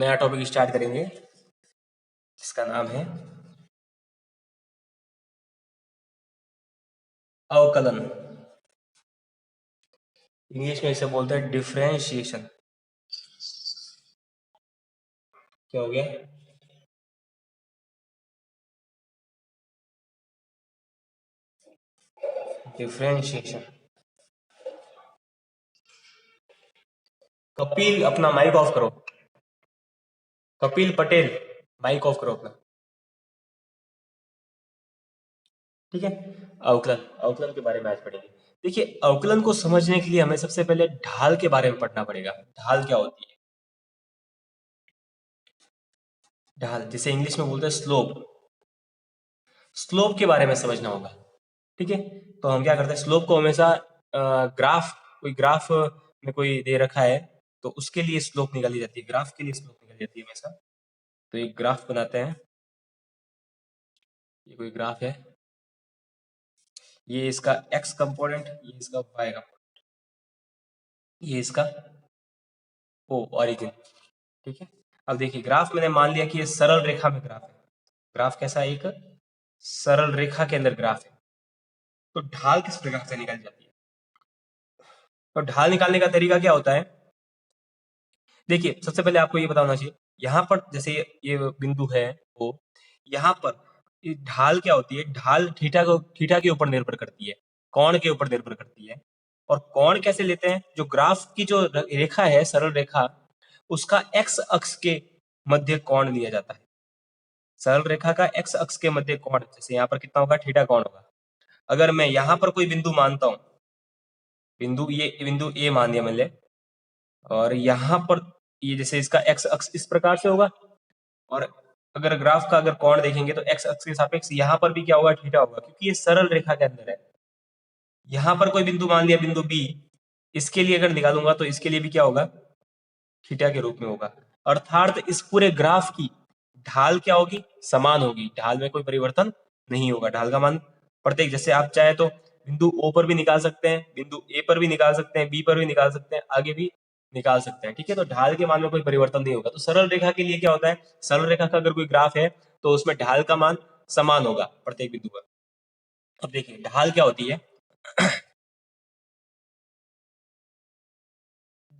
नया topic start करेंगे जिसका नाम है अवकलन। इंग्लिश में इसे बोलते हैं डिफरेंशिएशन। क्या हो गया? डिफरेंशिएशन। कपिल अपना माइक ऑफ करो। कपिल पटेल माइक ऑफ करो अपना। ठीक है, अवकलन। अवकलन के बारे में आज पढ़ेंगे। देखिए, अवकलन को समझने के लिए हमें सबसे पहले ढाल के बारे में पढ़ना पड़ेगा। ढाल क्या होती है? ढाल जिसे इंग्लिश में बोलते हैं स्लोप। स्लोप के बारे में समझना होगा। ठीक है, तो हम क्या करते हैं, स्लोप को हमेशा ग्राफ, कोई ग्राफ में कोई दे रखा है तो उसके लिए स्लोप निकाली जाती है। ग्राफ के लिए स्लोप निकाली जाती है हमेशा। तो एक ग्राफ बनाते हैं। ये कोई ग्राफ है, ये इसका x कंपोनेंट, ये इसका y कंपोनेंट, ये इसका o ऑरिजिन। ठीक है, अब देखिए ग्राफ मैंने मान लिया कि ये सरल रेखा में ग्राफ है। ग्राफ कैसा है? एक सरल रेखा के अंदर ग्राफ है। तो ढाल किस प्रकार से निकाली जाती है? तो ढाल निकालने का तरीका क्या होता है? देखिए, सबसे पहले आपको ये पता होना चाहिए, यहाँ पर जैसे ये बिंदु है वो, यहाँ पर ये ढाल क्या होती है? ढाल थीटा के ऊपर निर्भर करती है, कोण के ऊपर निर्भर करती है। और कोण कैसे लेते हैं? जो ग्राफ की जो रेखा है, सरल रेखा, उसका x अक्ष के मध्य कोण लिया जाता है। सरल रेखा का x अक्ष के मध्य कोण, जैसे यहाँ पर कितना होगा? थीटा कोण होगा। अगर मैं यहाँ पर कोई बिंदु मानता हूँ, बिंदु ए मान लिया मैंने, और यहाँ पर ये जैसे इसका x अक्ष इस प्रकार से होगा, और अगर ग्राफ का अगर कोण देखेंगे तो x अक्ष के सापेक्ष यहाँ पर भी क्या होगा? थीटा होगा, क्योंकि ये सरल रेखा के अंदर है। यहाँ पर कोई बिंदु मान लिया, बिंदु B, इसके लिए अगर निकालूंगा तो इसके लिए भी क्या होगा? थीटा के रूप में होगा। अर्थात इस पूरे ग्राफ की ढाल क्या होगी? समान होगी। ढाल में कोई परिवर्तन नहीं होगा। ढाल का मान प्रत्येक, जैसे आप चाहे तो बिंदु O पर भी निकाल सकते हैं, बिंदु A पर भी निकाल सकते हैं, B पर भी निकाल सकते हैं, आगे भी निकाल सकते हैं। ठीक है, तो ढाल के मान में कोई परिवर्तन नहीं होगा। तो सरल रेखा के लिए क्या होता है? सरल रेखा का अगर कोई ग्राफ है तो उसमें ढाल का मान समान होगा प्रत्येक बिंदु पर। अब देखिए ढाल क्या होती है।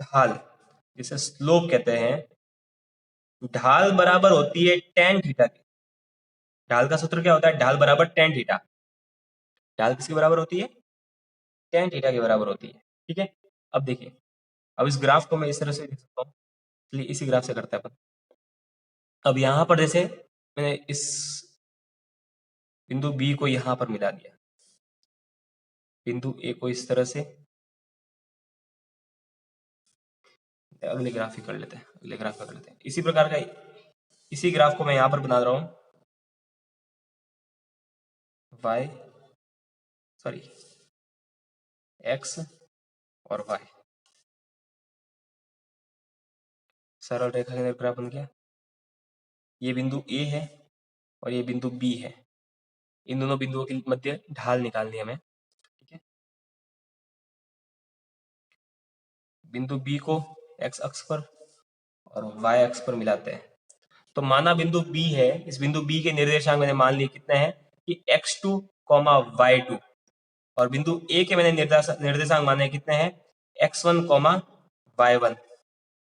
ढाल जिसे स्लोप कहते हैं, ढाल बराबर होती है tan थीटा के। ढाल का सूत्र क्या होता है? ढाल बराबर tan थीटा। ढाल किसके बराबर होती है? tan थीटा के बराबर होती है। ठीक है, अब देखिए, अब इस ग्राफ को मैं इस तरह से लिख सकता हूँ। चलिए इसी ग्राफ से करते हैं अपन। अब यहाँ पर जैसे मैंने इस बिंदु B को यहाँ पर मिला दिया, बिंदु A को इस तरह से। अगले ग्राफ ही कर लेते हैं, अगले ग्राफ का कर लेते हैं। इसी प्रकार का इसी ग्राफ को मैं यहाँ पर बना रहा हूँ, x और y। सरल रेखा के अंदर ग्राफ बन गया। ये बिंदु A है और ये बिंदु B है। इन दोनों बिंदुओं के मध्य ढाल निकालनी है हमें। ठीक है, बिंदु B को x अक्ष पर और y अक्ष पर मिलाते हैं। तो माना बिंदु B है, इस बिंदु B के निर्देशांक मैंने मान लिए कितने हैं कि x2, y2, और बिंदु A के मैंने निर्देशांक माने कितने हैं? x1, y1।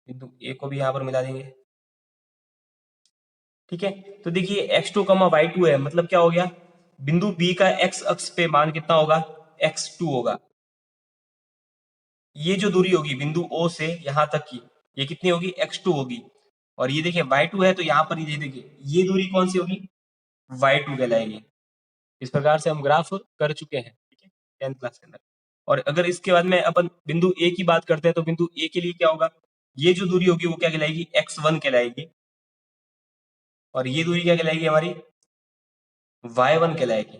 बिंदु A को भी यहाँ पर मिला देंगे। ठीक है, तो देखिए x2, y2 है, मतलब क्या हो गया? बिंदु B का x अक्ष पे मान कितना होगा? x2 होगा। ये जो दूरी होगी बिंदु O से यहाँ तक की, ये कितनी होगी? x2 होगी। और ये देखिए y2 है, तो यहाँ पर ये देखिए ये दूरी कौन सी होगी? y2 कहलाएगी। इस प्रकार से हम ग्राफ कर चुके हैं। ठीक है, 10th क्लास के अंदर। और अगर इसके बाद में अपन बिंदु A की बात करते हैं तो बिंदु A के लिए क्या होगा? ये जो दूरी होगी वो क्या कहलाएगी? x1 कहलाएगी। और ये दूरी क्या कहलाएगी? हमारी y1 कहलाएगी।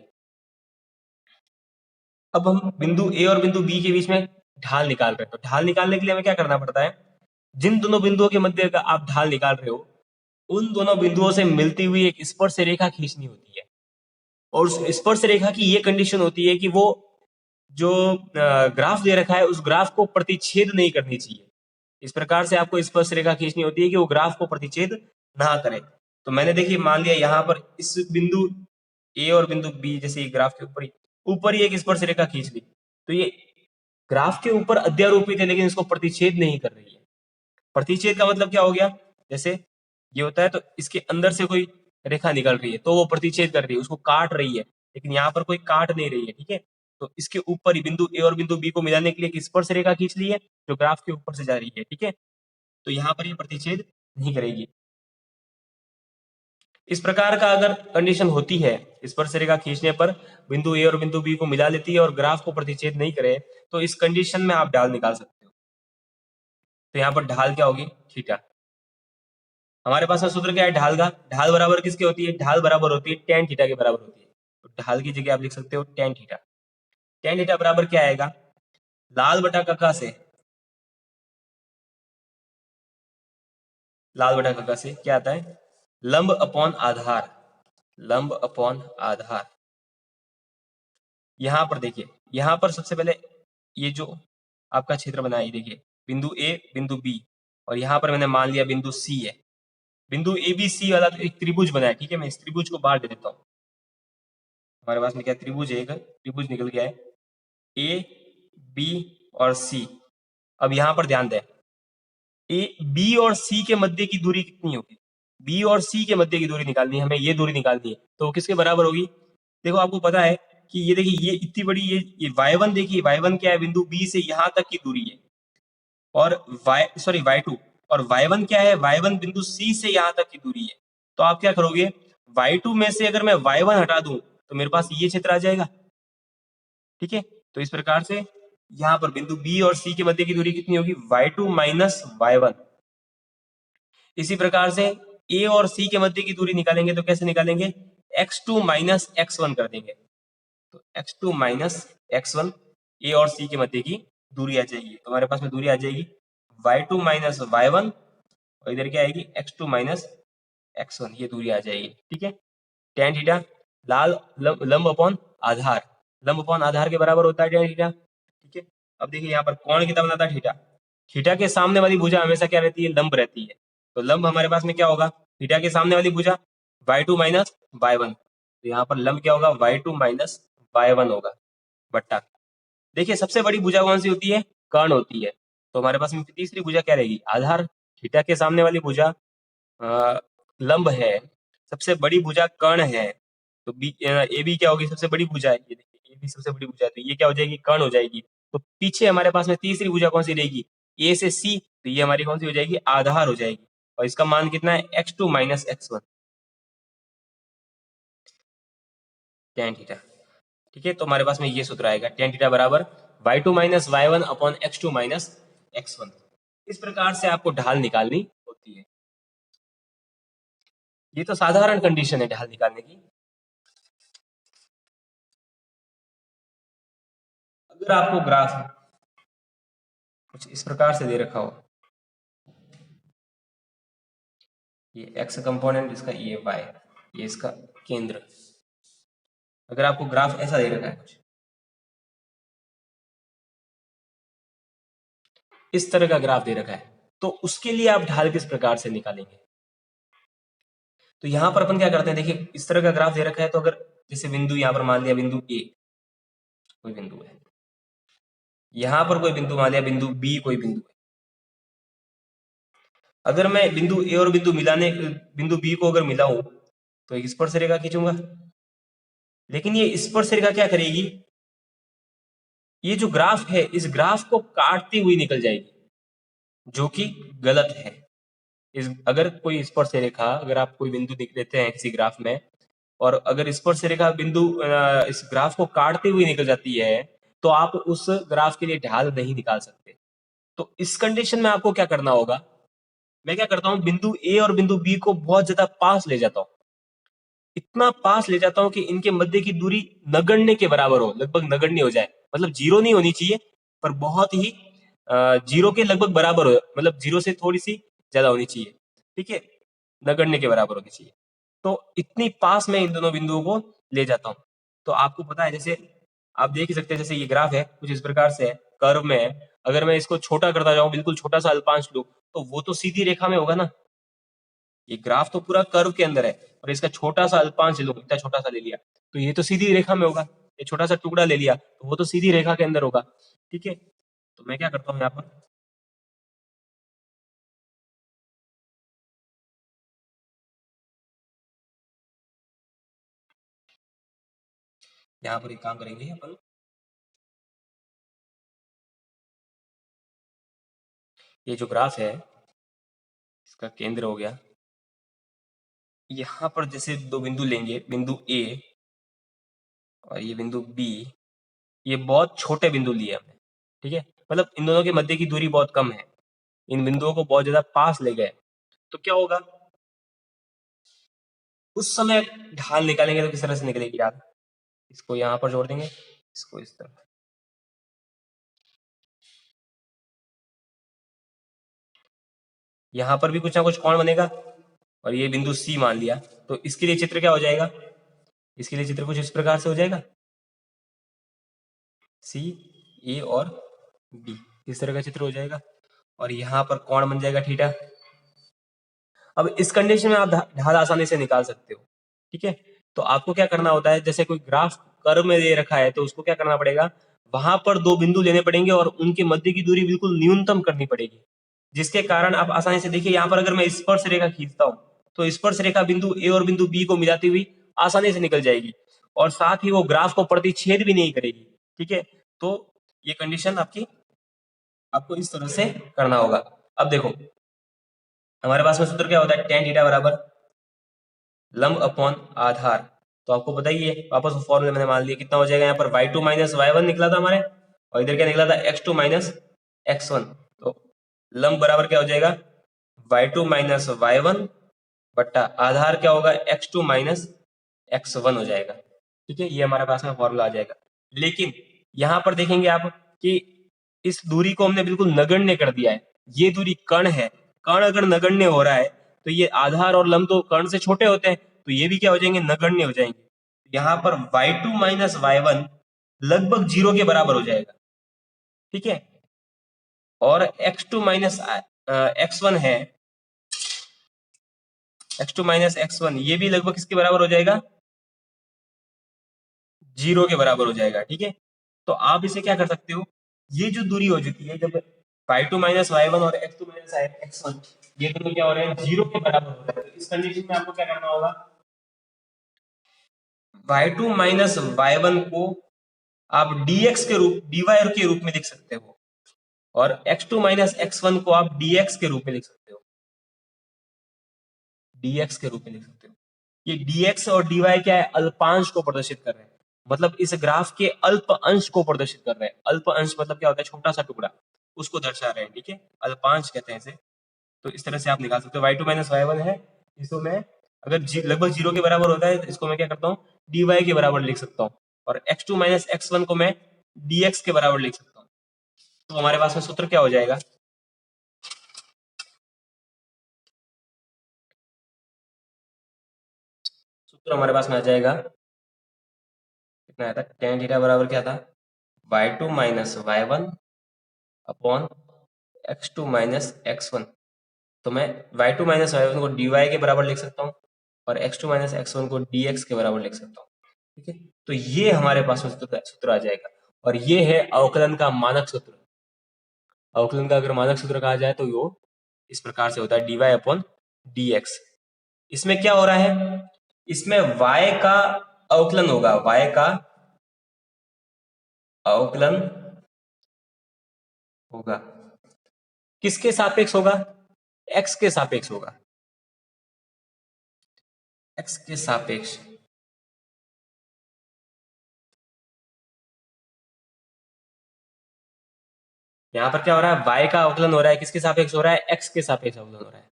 अब हम बिंदु A और बिंदु B के बीच में ढाल निकाल रहे हैं। तो ढाल निकालने के लिए हमें क्या करना पड़ता है? जिन दोनों बिंदुओं के मध्य का आप ढाल निकाल रहे हो, उन दोनों बिंदुओं से मिलती हुई एक स्पर्श रेखा खींचनी होती है। और उस स्पर्श रेखा की ये कंडीशन होती है कि वो जो ग्राफ दे रखा है उस ग्राफ को प्रतिच्छेद नहीं करनी चाहिए। इस प्रकार से आपको स्पर्श रेखा खींचनी होती है कि वो ग्राफ को प्रतिच्छेद ना करे। तो मैंने देखिए मान लिया यहाँ पर इस बिंदु ए और बिंदु बी जैसे ये ग्राफ के ऊपर ही एक स्पर्श रेखा खींच ली, तो ये ग्राफ के ऊपर अध्यारोपित है लेकिन इसको प्रतिच्छेद नहीं कर रही है। प्रतिच्छेद का मतलब क्या हो गया, जैसे ये होता है तो इसके अंदर से कोई रेखा निकल रही है तो वो प्रतिच्छेद कर रही है, उसको काट रही है, लेकिन यहाँ पर कोई काट नहीं रही है। ठीक है, तो इसके ऊपर ही बिंदु ए और बिंदु बी को मिलाने के लिए एक स्पर्श रेखा खींच ली है जो ग्राफ के ऊपर से जा रही है। ठीक है, तो यहाँ पर ये प्रतिच्छेद नहीं करेगी। इस प्रकार का अगर कंडीशन होती है, स्पर्श रेखा खींचने पर बिंदु ए और बिंदु बी को मिला लेती है और ग्राफ को प्रतिच्छेद नहीं करे, तो इस कंडीशन में आप ढाल निकाल सकते हो। तो यहाँ पर ढाल क्या होगी, थीटा। हमारे पास में सूत्र क्या है ढाल का, ढाल बराबर किसकी होती है, ढाल बराबर होती है tan थीटा के बराबर होती है। तो ढाल की जगह आप लिख सकते हो tan थीटा। tan थीटा बराबर क्या आएगा, लाल बटा कका से, लाल बटा कका से क्या आता है, लंब अपॉन आधार, लंब अपॉन आधार। यहां पर देखिए, यहां पर सबसे पहले ये जो आपका क्षेत्र बना है, देखिए बिंदु ए बिंदु बी और यहां पर मैंने मान लिया बिंदु सी है। बिंदु ए बी सी वाला तो एक त्रिभुज बना है। ठीक है, मैं इस त्रिभुज को बाहर दे देता हूं। हमारे पास में क्या त्रिभुज है, एक त्रिभुज निकल गया है ए बी और सी। अब यहां पर ध्यान दें, ए बी और सी के मध्य की दूरी कितनी होगी, बी और सी के मध्य की दूरी निकालनी है हमें, ये दूरी निकालनी है। तो किसके बराबर होगी, देखो आपको पता है कि ये देखिए ये इतनी बड़ी ये y1, देखिए y1 क्या है, बिंदु बी से यहां तक की दूरी है, और y2, और y1 क्या है, y1 बिंदु सी से यहां तक की दूरी है। तो आप क्या करोगे, y2 में से अगर मैं y1 हटा दूं तो मेरे पास ये क्षेत्र आ जाएगा। ठीक है, तो इस प्रकार से यहां पर बिंदु बी और सी के मध्य की दूरी कितनी होगी, y2 माइनस y1। इसी प्रकार से ए और सी के मध्य की दूरी निकालेंगे तो कैसे निकालेंगे, x2 माइनस x1 कर देंगे। तो x2 माइनस x1 ए और सी के मध्य की दूरी आ जाएगी। तो हमारे पास में दूरी आ जाएगी y2 माइनस y1 और इधर क्या आएगी x2 माइनस x1, ये दूरी आ जाएगी। ठीक है, tan थीटा लाल लंब अपॉन आधार, लंब अपॉन आधार के बराबर होता है tan थीटा। ठीक है, अब देखिए यहाँ पर कौन कितना बनाता है, थीटा। थीटा के सामने वाली भुजा हमेशा क्या रहती है, लंब रहती है। तो लंब हमारे पास में क्या होगा, थीटा के सामने वाली भुजा y2 माइनस y1। तो यहाँ पर लंब क्या होगा, y2 माइनस y1 होगा बट्टा। देखिए सबसे बड़ी भुजा कौन सी होती है, कर्ण होती है। तो हमारे पास में तीसरी भुजा क्या रहेगी, आधार। थीटा के सामने वाली भुजा लंब है, सबसे बड़ी भुजा कर्ण है। तो ए बी क्या होगी, सबसे बड़ी भुजा है, ये देखिए ए बी सबसे बड़ी भुजा है, तो ये क्या हो जाएगी, कर्ण हो जाएगी। तो पीछे हमारे पास में तीसरी भुजा कौन सी रहेगी, ए से सी, तो ये हमारी कौन सी हो जाएगी, आधार हो जाएगी। और इसका मान कितना है, x2 minus x1 tan theta. ठीक है, तो हमारे पास में ये सूत्र आएगा tan थीटा बराबर y2 minus y1 upon x2 minus x1। इस प्रकार से आपको ढाल निकालनी होती है। ये तो साधारण कंडीशन है ढाल निकालने की। अगर आपको ग्राफ कुछ इस प्रकार से दे रखा हो, ये x कंपोनेंट, इसका ये y, ये इसका केंद्र, अगर आपको ग्राफ ऐसा दे रखा है कुछ इस तरह का ग्राफ दे रखा है, तो उसके लिए आप ढाल किस प्रकार से निकालेंगे। तो यहां पर अपन क्या करते हैं, देखिए इस तरह का ग्राफ दे रखा है, तो अगर जैसे बिंदु यहां पर मान लिया बिंदु ए कोई बिंदु है, यहां पर कोई बिंदु मान लिया बिंदु बी कोई बिंदु है। अगर मैं बिंदु ए और बिंदु बी को अगर मिलाऊं तो एक स्पर्श रेखा खींचूंगा, लेकिन ये स्पर्श रेखा क्या करेगी, ये जो ग्राफ है इस ग्राफ को काटती हुई निकल जाएगी, जो कि गलत है। अगर कोई स्पर्श रेखा, अगर आप कोई बिंदु देख लेते हैं किसी ग्राफ में, और अगर स्पर्श रेखा बिंदु इस ग्राफ को काटते हुए निकल जाती है, तो आप उस ग्राफ के लिए ढाल नहीं निकाल सकते। तो इस कंडीशन में आपको क्या करना होगा, मैं क्या करता हूं, बिंदु ए और बिंदु बी को बहुत ज्यादा पास ले जाता हूं, इतना पास ले जाता हूं कि इनके मध्य की दूरी नगण्य के बराबर हो, लगभग नगण्य हो जाए, मतलब जीरो नहीं होनी चाहिए पर बहुत ही जीरो के लगभग बराबर हो, मतलब जीरो से थोड़ी सी ज्यादा होनी चाहिए। ठीक है, नगण्य के बराबर होनी चाहिए। तो इतनी पास में इन दोनों बिंदुओं को ले जाता हूं। तो आपको पता है, जैसे आप देख ही सकते हैं, जैसे ये ग्राफ है कुछ इस प्रकार से है, कर्व में है। अगर मैं इसको छोटा करता जाऊं, बिल्कुल छोटा सा अल्पांश लूं, तो वो तो सीधी रेखा में होगा ना। ये ग्राफ तो पूरा कर्व के अंदर है, और इसका छोटा सा अल्पांश लूं, इतना छोटा सा ले लिया, तो ये तो सीधी रेखा में होगा। ये छोटा सा टुकड़ा ले लिया, तो वो तो सीधी रेखा के अंदर होगा। ठीक है, तो मैं क्या करता हूँ यहाँ पर, यहाँ पर एक काम करेंगे अपन, ये जो ग्राफ है इसका केंद्र हो गया, यहाँ पर जैसे दो बिंदु लेंगे, बिंदु ए और ये बिंदु बी, ये बहुत छोटे बिंदु लिए हमने। ठीक है, मतलब इन दोनों के मध्य की दूरी बहुत कम है, इन बिंदुओं को बहुत ज्यादा पास ले गए, तो क्या होगा, उस समय ढाल निकालेंगे तो किस तरह से निकलेगी यार, इसको यहाँ पर जोड़ देंगे, इसको इस तरह, यहाँ पर भी कुछ ना कुछ कोण बनेगा, और ये बिंदु सी मान लिया, तो इसके लिए चित्र क्या हो जाएगा, इसके लिए चित्र कुछ इस प्रकार से हो जाएगा, सी, ए और बी, इस तरह का चित्र हो जाएगा, और यहाँ पर कोण बन जाएगा थीटा। अब इस कंडीशन में आप ढाल आसानी से निकाल सकते हो। ठीक है, तो आपको क्या करना होता है, जैसे कोई ग्राफ कर्व में दे रखा है, तो उसको क्या करना पड़ेगा, वहां पर दो बिंदु लेने पड़ेंगे और उनके मध्य की दूरी बिल्कुल न्यूनतम करनी पड़ेगी, जिसके कारण आप आसानी से देखिए, यहाँ पर अगर मैं स्पर्श रेखा खींचता हूँ, तो स्पर्श रेखा बिंदु ए और बिंदु बी को मिलाती हुई आसानी से निकल जाएगी, और साथ ही वो ग्राफ को प्रतिच्छेद भी नहीं करेगी। ठीक है, तो ये कंडीशन आपकी, आपको इस तरह से करना होगा। अब देखो, हमारे पास में सूत्र क्या होता है, tan थीटा बराबर लंब अपॉन आधार, तो आपको बताइए, वापस फॉर्मूले मैंने मान लिया, कितना हो जाएगा, यहाँ पर y2 माइनस y1 निकला था हमारे, और इधर क्या निकला था, x2 माइनस x1, तो लंब बराबर क्या हो जाएगा, y2 माइनस y1 बट्टा आधार क्या होगा, x2 माइनस x1 हो जाएगा। ठीक है, ये हमारे पास में फॉर्मूला आ जाएगा। लेकिन यहाँ पर देखेंगे आप कि इस दूरी को हमने बिल्कुल नगण्य कर दिया है, ये दूरी कण है, कण अगर नगण्य हो रहा है, तो ये आधार और लंब तो कण से छोटे होते हैं, तो ये भी क्या हो जाएंगे, नगण्य हो जाएंगे। यहाँ पर y2 माइनस y1 लगभग 0 के बराबर हो जाएगा। ठीक है, और x2 माइनस x1 है, x2 माइनस x1 ये भी लगभग किसके बराबर हो जाएगा, 0 के बराबर हो जाएगा। ठीक है, तो आप इसे क्या कर सकते हो, ये जो दूरी हो चुकी है, जब y2 माइनस y1 और x2 माइनस x1 ये दोनों क्या हो रहे हैं, 0 के बराबर हो रहे हैं, तो इस कंडीशन में आपको क्या करना होगा, y2 माइनस y1 को आप dx के रूप, dy के रूप में लिख सकते हो, और x2 माइनस x1 को आप dx के रूप में लिख सकते हो, dx के रूप में लिख सकते हो। ये dx और dy क्या है, अल्पांश को प्रदर्शित कर रहे हैं, मतलब इस ग्राफ के अल्प अंश को प्रदर्शित कर रहे हैं। अल्प अंश मतलब क्या होता है, छोटा सा टुकड़ा, उसको दर्शा रहे हैं। ठीक है, अल्पांश कहते हैं इसे। तो इस तरह से आप निकाल सकते हो, y2 माइनस y1 है, इसको मैं अगर लगभग 0 के बराबर होता है, तो इसको मैं क्या करता हूँ, dy के बराबर लिख सकता हूँ, और x2 माइनस x1 को मैं dx के बराबर लिख सकता हूँ। तो हमारे पास में सूत्र क्या हो जाएगा, सूत्र हमारे पास में आ जाएगा, कितना आया था, tan थीटा बराबर क्या था, y2 minus y1 upon x2 minus x1। तो मैं y2 माइनस y1 को dy के बराबर लिख सकता हूँ, और x2 माइनस x1 को dx के बराबर लिख सकता हूँ। ठीक है, तो ये हमारे पास सूत्र आ जाएगा, और ये है अवकलन का मानक सूत्र। अवकलन का अगर मानक सूत्र कहा जाए तो वो इस प्रकार से होता है, dy अपॉन dx। इसमें क्या हो रहा है, इसमें y का अवकलन होगा, y का अवकलन होगा, किसके सापेक्ष होगा, x के सापेक्ष होगा, x के सापेक्ष। यहाँ पर क्या हो रहा है, y का अवकलन हो रहा है, किसके सापेक्ष हो रहा है, x के सापेक्ष अवकलन हो रहा है।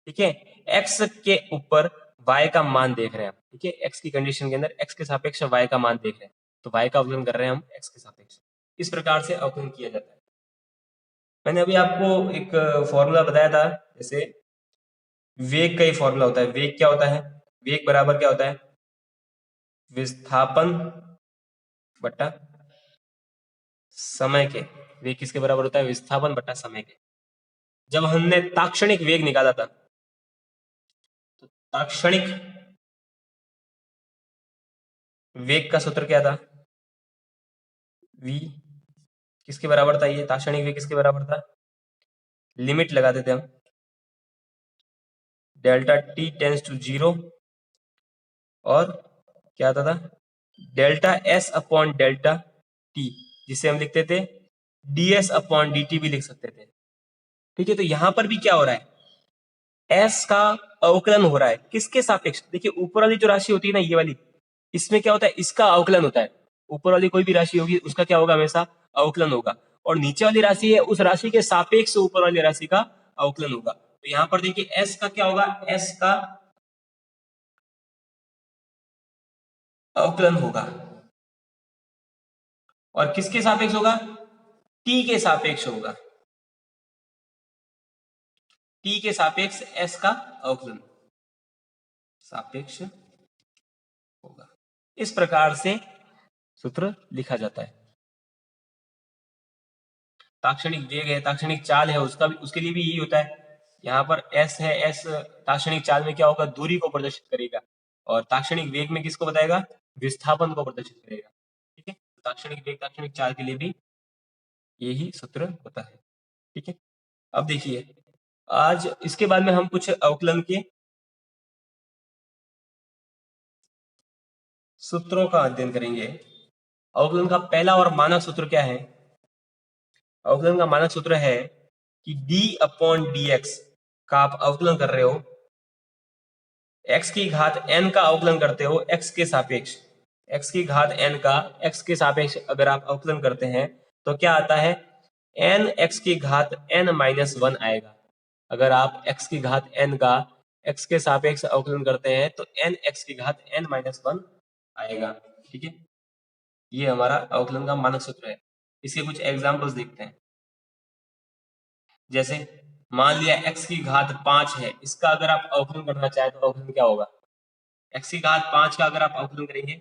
ठीक है, x के ऊपर y का मान देख रहे हैं हम। ठीक है, x की कंडीशन के अंदर x के सापेक्ष y का मान देख रहे हैं, तो y का अवकलन कर रहे हैं हम x के सापेक्ष। इस प्रकार से अवकलन किया जाता है। मैंने अभी आपको एक फॉर्मूला बताया था, जैसे वेग का ही फॉर्मूला होता है। वेग क्या होता है, वेग बराबर क्या होता है, विस्थापन बटा समय के वेग किसके बराबर होता है? विस्थापन बटा समय के। जब हमने ताक्षणिक वेग निकाला था तो ताक्षणिक वेग का सूत्र क्या था? v किसके बराबर था? ये ताक्षणिक वेग किसके बराबर था? लिमिट लगाते थे हम, डेल्टा t टेंस टू 0 और क्या आता था? Delta s upon delta t, जिसे हम लिखते थे ds अपॉन dt भी लिख सकते थे। ठीक है, तो यहां पर भी क्या हो रहा है? s का अवकलन हो रहा है किसके सापेक्ष? देखिए ऊपर वाली जो राशि होती है ना, ये वाली, इसमें क्या होता है? इसका अवकलन होता है। ऊपर वाली कोई भी राशि होगी उसका क्या होगा? हमेशा अवकलन होगा। और नीचे वाली राशि है, उस राशि के सापेक्ष ऊपर वाली राशि का अवकलन होगा। तो यहां पर देखिए s का क्या होगा? s का अवकलन होगा और किसके सापेक्ष होगा? t के सापेक्ष होगा। t के सापेक्ष s का अवकलन सापेक्ष होगा। इस प्रकार से सूत्र लिखा जाता है। ताक्षणिक वेग है, ताक्षणिक चाल है, उसका भी, उसके लिए भी यही होता है। यहाँ पर s है, s ताक्षणिक चाल में क्या होगा? दूरी को प्रदर्शित करेगा और ताक्षणिक वेग में किसको बताएगा? विस्थापन को प्रदर्शित करेगा। ठीक है, ताक्षणिक वेग ताक्षणिक चाल के लिए भी यही सूत्र होता है। ठीक है, अब देखिए आज इसके बाद में हम कुछ अवकलन के सूत्रों का अध्ययन करेंगे। अवकलन का पहला और मानक सूत्र क्या है? अवकलन का मानक सूत्र है कि d अपॉन dx का आप अवकलन कर रहे हो, x की घात n का अवकलन करते हो x के सापेक्ष, x की घात n का x के सापेक्ष अगर आप अवकलन करते हैं तो क्या आता है? n x की घात n माइनस 1 आएगा। अगर आप x की घात n का x के सापेक्ष अवकलन करते हैं तो n x की घात n माइनस 1 आएगा। ठीक है, ये हमारा अवकलन का मानक सूत्र है। इसके कुछ एग्जाम्पल्स देखते हैं। जैसे मान लिया x की घात 5 है, इसका अगर आप अवकलन करना चाहें तो अवकलन क्या होगा? x की घात 5 का अगर आप अवकलन करेंगे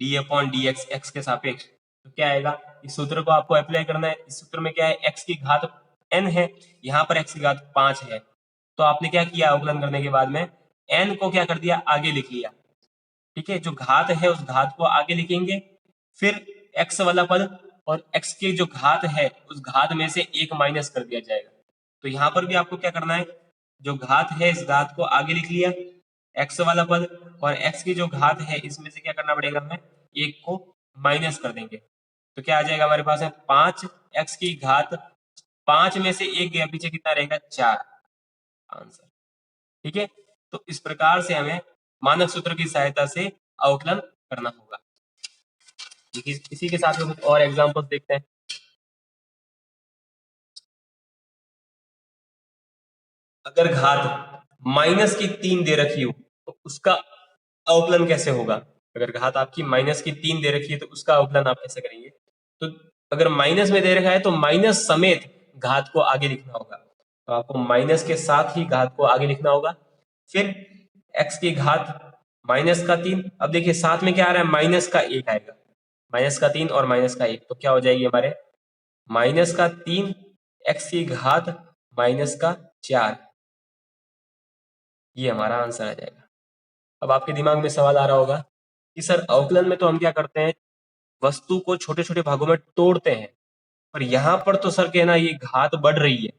d अपॉन dx x के सापेक्ष तो क्या आएगा? इस सूत्र को आपको अप्लाई करना है। इस सूत्र में क्या है? x की घात n है, यहाँ पर x की घात 5 है, तो आपने क्या किया? अवकलन करने के बाद में n को क्या कर दिया? आगे लिख लिया। ठीक है, जो घात है उस घात को आगे लिखेंगे, फिर x वाला पद और x की जो घात है उस घात में से एक माइनस कर दिया जाएगा। तो यहाँ पर भी आपको क्या करना है? जो घात है इस घात को आगे लिख लिया, x वाला पद और x की जो घात है इसमें से क्या करना पड़ेगा? हमें एक को माइनस कर देंगे। तो क्या आ जाएगा हमारे पास? है 5 x की घात 5 में से एक गया, पीछे कितना रहेगा? 4 आंसर। ठीक है, तो इस प्रकार से हमें मानक सूत्र की सहायता से अवकलन करना होगा। इसी के साथ में कुछ और एग्जांपल्स देखते हैं। अगर घात माइनस की 3 दे रखी हो तो उसका अवकलन कैसे होगा? अगर घात आपकी माइनस की 3 दे रखी है तो उसका अवकलन आप कैसे करेंगे? तो अगर माइनस में दे रखा है तो माइनस समेत घात को आगे लिखना होगा। तो आपको माइनस के साथ ही घात को आगे लिखना होगा। फिर x की घात माइनस का 3, अब देखिए साथ में क्या आ रहा है? माइनस का 1 आएगा, माइनस का 3 और माइनस का 1, तो क्या हो जाएगी हमारे? माइनस का 3 x की घात माइनस का 4, ये हमारा आंसर आ जाएगा। अब आपके दिमाग में सवाल आ रहा होगा कि सर अवकलन में तो हम क्या करते हैं? वस्तु को छोटे छोटे भागों में तोड़ते हैं, पर यहाँ पर तो सर कहना ये घात बढ़ रही है।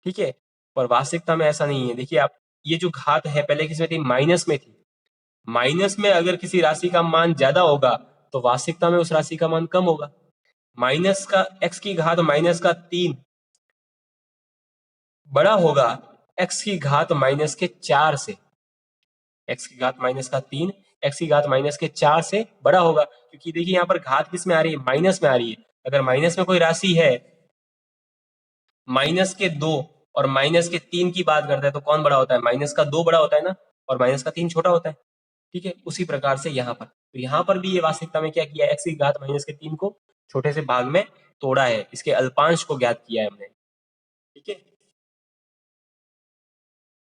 ठीक है, पर वास्तविकता में ऐसा नहीं है। देखिए आप, ये जो घात है पहले किसमें थी? माइनस में थी। माइनस में अगर किसी राशि का मान ज्यादा होगा तो वास्तविकता में उस राशि का मान कम होगा। माइनस का x की घात माइनस का 3 बड़ा होगा x की घात माइनस के 4 से। x की घात माइनस का 3 x की घात माइनस के 4 से बड़ा होगा, क्योंकि देखिए यहाँ पर घात किस में आ रही है? माइनस में आ रही है। अगर माइनस में कोई राशि है, माइनस के 2 और माइनस के 3 की बात करते हैं तो कौन बड़ा होता है? माइनस का 2 बड़ा होता है ना, और माइनस का 3 छोटा होता है। ठीक है, उसी प्रकार से यहाँ पर, तो यहाँ पर भी ये वास्तविकता में क्या किया? x की घात माइनस के 3 को छोटे से भाग में तोड़ा है, इसके अल्पांश को ज्ञात किया है हमने। ठीक है,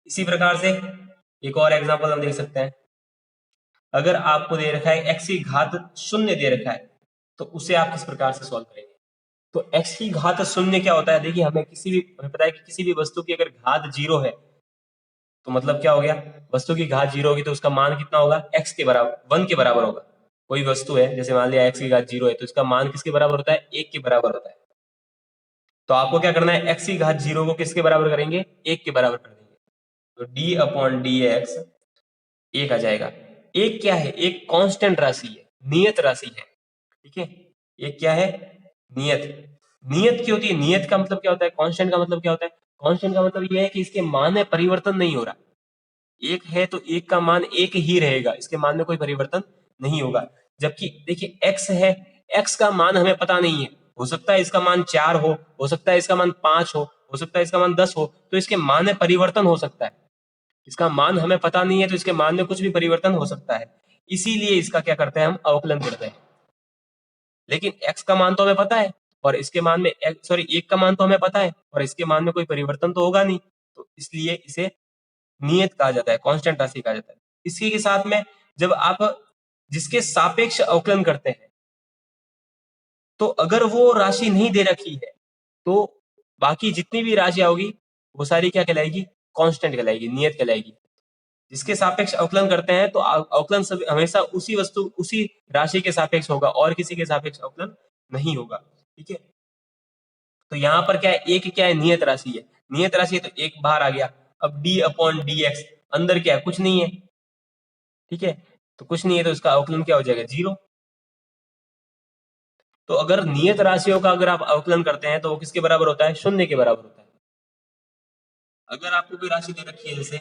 इसी प्रकार से एक और एग्जांपल हम देख सकते हैं। अगर आपको दे रखा है x की घात 0 दे रखा है तो उसे आप किस प्रकार से सॉल्व करेंगे? तो x की घात शून्य क्या होता है? देखिए हमें पता है कि किसी भी वस्तु की अगर घात 0 है तो मतलब क्या हो गया, वस्तु की घात 0 होगी तो उसका मान कितना होगा, x के बराबर 1 के बराबर होगा। कोई वस्तु है जैसे मान लिया x की घात 0 है तो इसका मान किसके बराबर होता है, 1 के बराबर होता है। तो आपको क्या करना है, x की घात 0 को किसके बराबर करेंगे, 1 के बराबर कर देंगे। तो d अपॉन डी एक्स 1 आ जाएगा। एक क्या है, एक कांस्टेंट राशि है, नियत राशि है, ठीक है। एक क्या है, नियत। नियत क्या होती है, नियत का मतलब क्या होता है, कांस्टेंट का मतलब क्या होता है, कांस्टेंट का मतलब यह है कि इसके मान में परिवर्तन नहीं हो रहा। एक है तो एक का मान एक ही रहेगा, इसके मान में कोई परिवर्तन नहीं होगा। जबकि देखिए x है, x का मान हमें पता नहीं है, हो सकता है इसका मान 4 हो सकता है इसका मान 5 हो सकता है इसका मान 10 हो, तो इसके मान में परिवर्तन हो सकता है। इसका मान हमें पता नहीं है तो इसके मान में कुछ भी परिवर्तन हो सकता है, इसीलिए इसका क्या करते हैं, हम अवकलन करते हैं। लेकिन x का मान तो हमें पता है और इसके मान में एक का मान तो हमें पता है और इसके मान में कोई परिवर्तन तो होगा नहीं, तो इसलिए इसे नियत कहा जाता है, कांस्टेंट राशि कहा जाता है। इसी के साथ में जब आप जिसके सापेक्ष अवकलन करते हैं तो अगर वो राशि नहीं दे रखी है तो बाकी जितनी भी राशियां होगी वो सारी क्या कहलाएगी, कांस्टेंट कहलाएगी, नियत कहलाएगी। जिसके सापेक्ष अवकलन करते हैं तो अवकलन हमेशा उसी राशि के सापेक्ष होगा और किसी के सापेक्ष अवकलन नहीं होगा, ठीक है। तो यहाँ पर क्या है, एक क्या है, नियत राशि है, नियत राशि है तो एक बाहर आ गया। अब d अपॉन डी एक्स अंदर क्या है, कुछ नहीं है, ठीक है। तो कुछ नहीं है तो इसका अवकलन क्या हो जाएगा, 0। तो अगर नियत राशियों का अगर आप अवकलन करते हैं तो वो किसके बराबर होता है, 0 के बराबर होता है। अगर आपको कोई राशि दे रखी है जैसे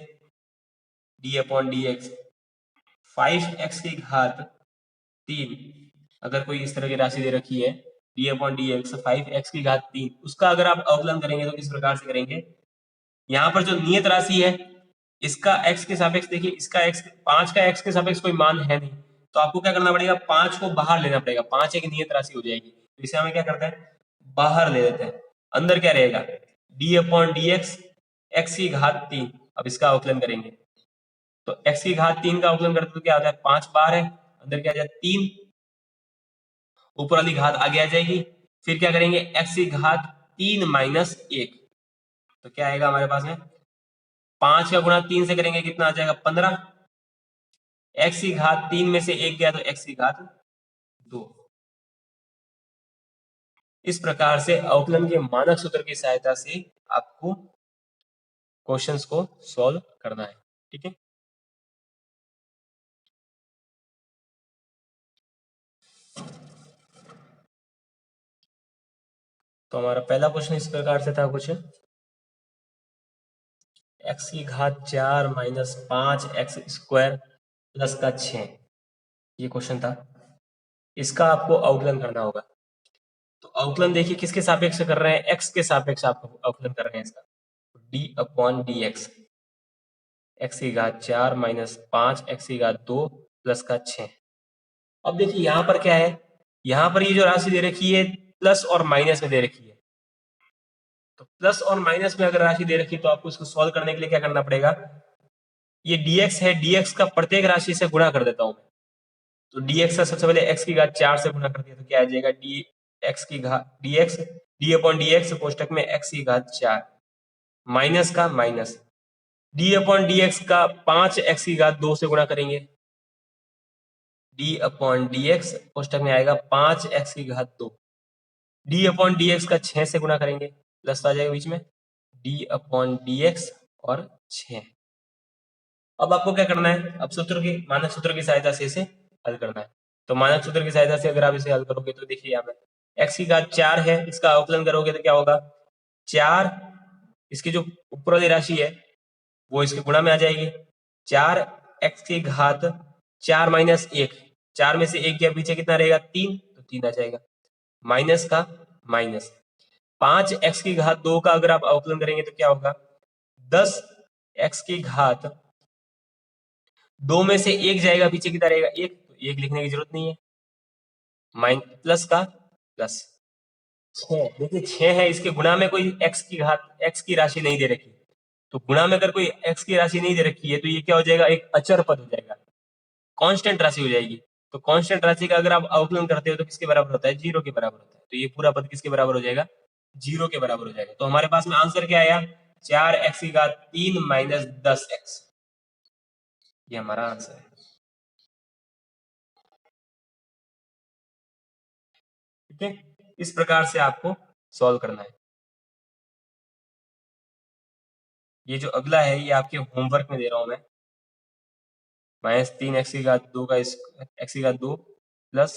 d upon d x 5x की घात 3, अगर कोई इस तरह की राशि दे रखी है d upon d x 5x की घात 3, उसका अगर आप अवकलन करेंगे तो किस प्रकार से करेंगे, यहाँ पर जो नियत राशि है इसका x के सापेक्ष, देखिए इसका x 5 का x के सापेक्ष कोई मान है नहीं, तो आपको क्या करना पड़ेगा, 5 को बाहर लेना पड़ेगा। 5 एक नियत राशि हो जाएगी तो इसे हमें क्या करते हैं, बाहर ले लेते हैं। अंदर क्या रहेगा, d अपॉन डी एक्स की घात 3। अब इसका अवकलन करेंगे तो x की घात 3 का अवकलन करते तो क्या आता है, 5 बाहर है, अंदर क्या आ जाए 3, ऊपर वाली घात आगे आ जाएगी। फिर क्या करेंगे, x की घात 3 माइनस 1, तो क्या आएगा हमारे पास में, 5 का गुणा 3 से करेंगे कितना आ जाएगा, 15। x की घात 3 में से 1 गया तो x की घात 2। इस प्रकार से अवकलन के मानक सूत्र की सहायता से आपको क्वेश्चंस को सॉल्व करना है, ठीक है। तो हमारा पहला क्वेश्चन इस प्रकार से था कुछ, x की घात 4 माइनस 5 एक्स स्क्वायर प्लस का 6, ये क्वेश्चन था। इसका आपको अवकलन करना होगा। तो अवकलन देखिए किसके सापेक्ष कर रहे हैं, x के सापेक्ष आपको अवकलन कर रहे हैं इसका। d अपॉन डी एक्स की घात 4 माइनस 5 एक्स की घात 2 प्लस का 6। अब देखिए यहाँ पर क्या है, यहाँ पर ये जो राशि दे रखी है प्लस और माइनस में दे रखी है। तो प्लस और माइनस में अगर राशि दे रखी है तो आपको इसको सॉल्व करने के लिए क्या करना पड़ेगा, ये dx है, dx का प्रत्येक राशि से गुणा कर देता हूं मैं। तो dx का सबसे पहले x की घात 4 से गुणा कर दिया तो क्या आ जाएगा, dx की घात dx d upon d x कोष्टक में x की घात 4 माइनस का minus d upon d x का 5 x की घात 2 से गुणा करेंगे, d अपॉन डी एक्स कोष्टक में आएगा 5 x की घात 2, d अपॉन डी एक्स का 6 से गुणा करेंगे, प्लस आ जाएगा बीच में d अपॉन डी एक्स और 6। अब आपको क्या करना है, अब सूत्र की मानक सूत्र की सहायता से इसे हल करना है। तो मानक सूत्र की सहायता से अगर आप इसे हल करोगे तो देखिए यहाँ पे x की घात 4 है, इसका अवकलन करोगे तो क्या होगा, 4 इसकी जो ऊपर वाली राशि है वो इसके गुणा में आ जाएगी। 4 x की घात 4 माइनस 1, 4 में से 1 गया पीछे कितना रहेगा, 3, तो 3 आ जाएगा, माइनस का माइनस 5 x की घात 2 का अगर आप अवकलन करेंगे तो क्या होगा, 10 x की घात 2 में से 1 जाएगा पीछे कितना रहेगा, 1, तो 1 लिखने की जरूरत नहीं है, प्लस का प्लस 6। देखिए 6 है, इसके गुणा में कोई x की राशि नहीं दे रखी, तो गुणा में अगर कोई x की राशि नहीं दे रखी है तो ये क्या हो जाएगा, एक अचर पद हो जाएगा, कांस्टेंट राशि हो जाएगी। तो कांस्टेंट राशि का अगर आप अवकलन करते हो तो किसके बराबर होता है? 0 के बराबर होता है। तो ये पूरा पद किसके बराबर हो जाएगा? 0 के बराबर हो जाएगा। तो हमारे पास में आंसर क्या आया? 4x3 minus 10x। ये हमारा आंसर है। ठीक है, इस प्रकार से आपको सॉल्व करना है। ये जो अगला है ये आपके होमवर्क में दे रहा हूं मैं। -3x2 का x2 प्लस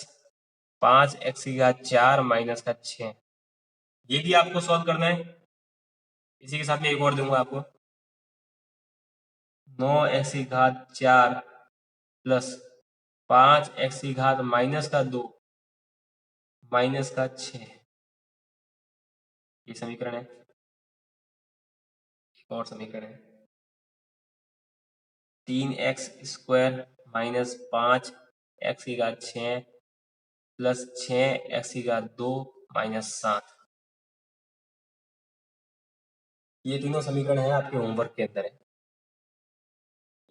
5x4 माइनस का 6, ये भी आपको सॉल्व करना है। इसी के साथ में एक और दूंगा आपको, 9x4 प्लस 5x माइनस का 2 माइनस का 6, ये समीकरण है। एक और समीकरण है, 3x² minus 5x6 plus 6x2 minus 7। ये तीनों समीकरण है आपके होमवर्क के अंदर है।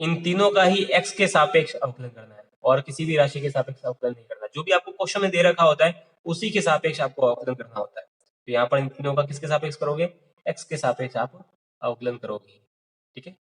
इन तीनों का ही x के सापेक्ष अवकलन करना है और किसी भी राशि के सापेक्ष अवकलन नहीं करना। जो भी आपको क्वेश्चन में दे रखा होता है उसी के सापेक्ष आपको अवकलन करना होता है। तो यहाँ पर इन तीनों का किसके सापेक्ष करोगे? x के सापेक्ष आप अवकलन करोगे। ठीक है।